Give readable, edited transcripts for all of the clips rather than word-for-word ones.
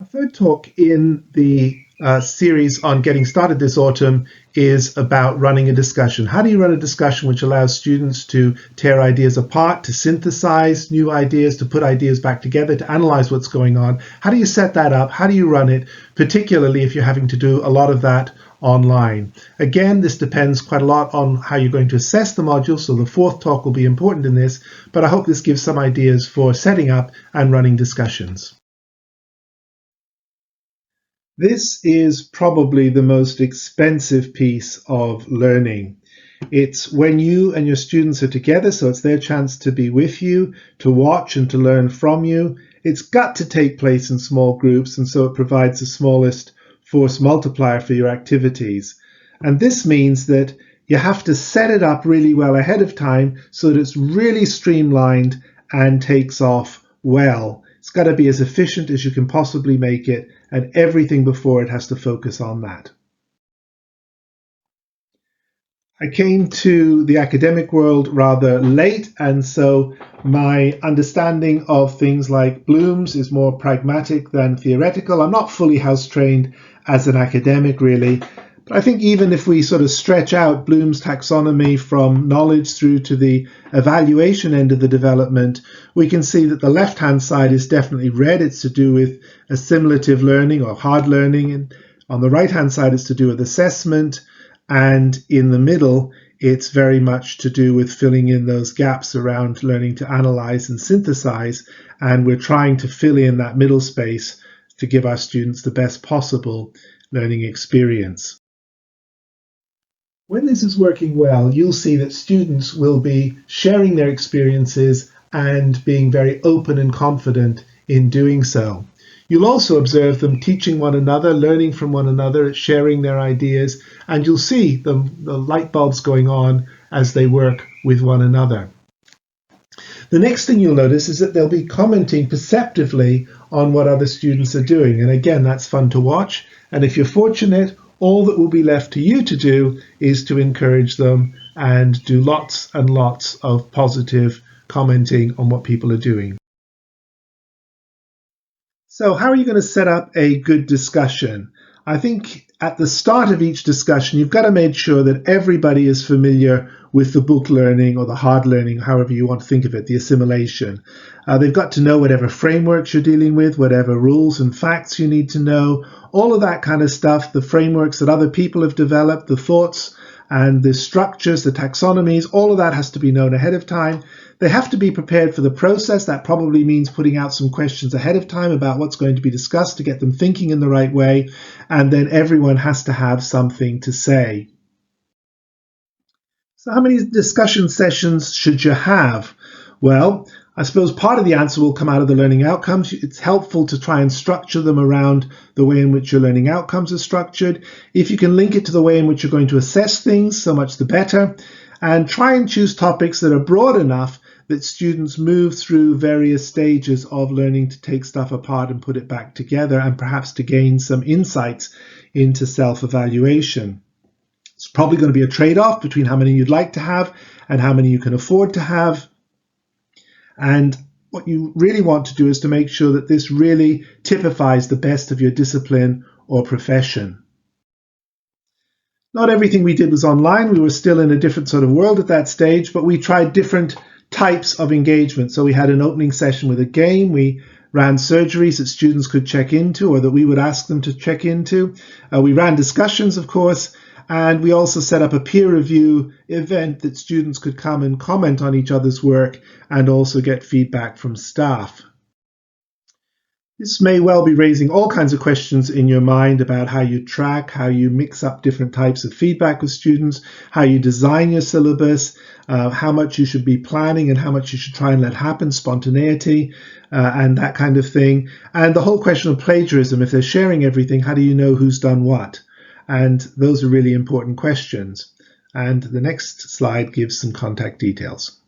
Our third talk in the series on getting started this autumn is about running a discussion. How do you run a discussion which allows students to tear ideas apart, to synthesize new ideas, to put ideas back together, to analyze what's going on? How do you set that up? How do you run it, particularly if you're having to do a lot of that online? Again, this depends quite a lot on how you're going to assess the module, so the fourth talk will be important in this, but I hope this gives some ideas for setting up and running discussions. This is probably the most expensive piece of learning. It's when you and your students are together, so it's their chance to be with you, to watch and to learn from you. It's got to take place in small groups, and so it provides the smallest force multiplier for your activities. And this means that you have to set it up really well ahead of time so that it's really streamlined and takes off well. It's got to be as efficient as you can possibly make it, and everything before it has to focus on that. I came to the academic world rather late, and so my understanding of things like Bloom's is more pragmatic than theoretical. I'm not fully house trained as an academic, really. But I think even if we sort of stretch out Bloom's taxonomy from knowledge through to the evaluation end of the development, we can see that the left-hand side is definitely red. It's to do with assimilative learning or hard learning. And on the right-hand side, it's to do with assessment. And in the middle, it's very much to do with filling in those gaps around learning to analyze and synthesize. And we're trying to fill in that middle space to give our students the best possible learning experience. When this is working well, you'll see that students will be sharing their experiences and being very open and confident in doing so. You'll also observe them teaching one another, learning from one another, sharing their ideas, and you'll see the light bulbs going on as they work with one another. The next thing you'll notice is that they'll be commenting perceptively on what other students are doing. And again, that's fun to watch. And if you're fortunate, all that will be left to you to do is to encourage them and do lots and lots of positive commenting on what people are doing. So how are you going to set up a good discussion? I think at the start of each discussion, you've got to make sure that everybody is familiar with the book learning or the hard learning, however you want to think of it, the assimilation. They've got to know whatever frameworks you're dealing with, whatever rules and facts you need to know, all of that kind of stuff, the frameworks that other people have developed, the thoughts and the structures, the taxonomies, all of that has to be known ahead of time. They have to be prepared for the process. That probably means putting out some questions ahead of time about what's going to be discussed to get them thinking in the right way. And then everyone has to have something to say. So how many discussion sessions should you have? Well, I suppose part of the answer will come out of the learning outcomes. It's helpful to try and structure them around the way in which your learning outcomes are structured. If you can link it to the way in which you're going to assess things, so much the better. And try and choose topics that are broad enough that students move through various stages of learning to take stuff apart and put it back together, and perhaps to gain some insights into self-evaluation. It's probably going to be a trade-off between how many you'd like to have and how many you can afford to have. And what you really want to do is to make sure that this really typifies the best of your discipline or profession. Not everything we did was online. We were still in a different sort of world at that stage, but we tried different types of engagement. So we had an opening session with a game. We ran surgeries that students could check into or that we would ask them to check into. We ran discussions, of course, and we also set up a peer review event that students could come and comment on each other's work and also get feedback from staff. This may well be raising all kinds of questions in your mind about how you track, how you mix up different types of feedback with students, how you design your syllabus, how much you should be planning and how much you should try and let happen, spontaneity, and that kind of thing. And the whole question of plagiarism, if they're sharing everything, how do you know who's done what? And those are really important questions. And the next slide gives some contact details.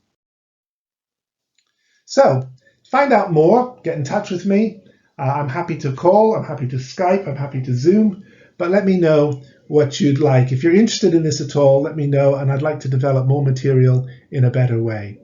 So, to find out more, get in touch with me. I'm happy to call, I'm happy to Skype, I'm happy to Zoom, but let me know what you'd like. If you're interested in this at all, let me know, and I'd like to develop more material in a better way.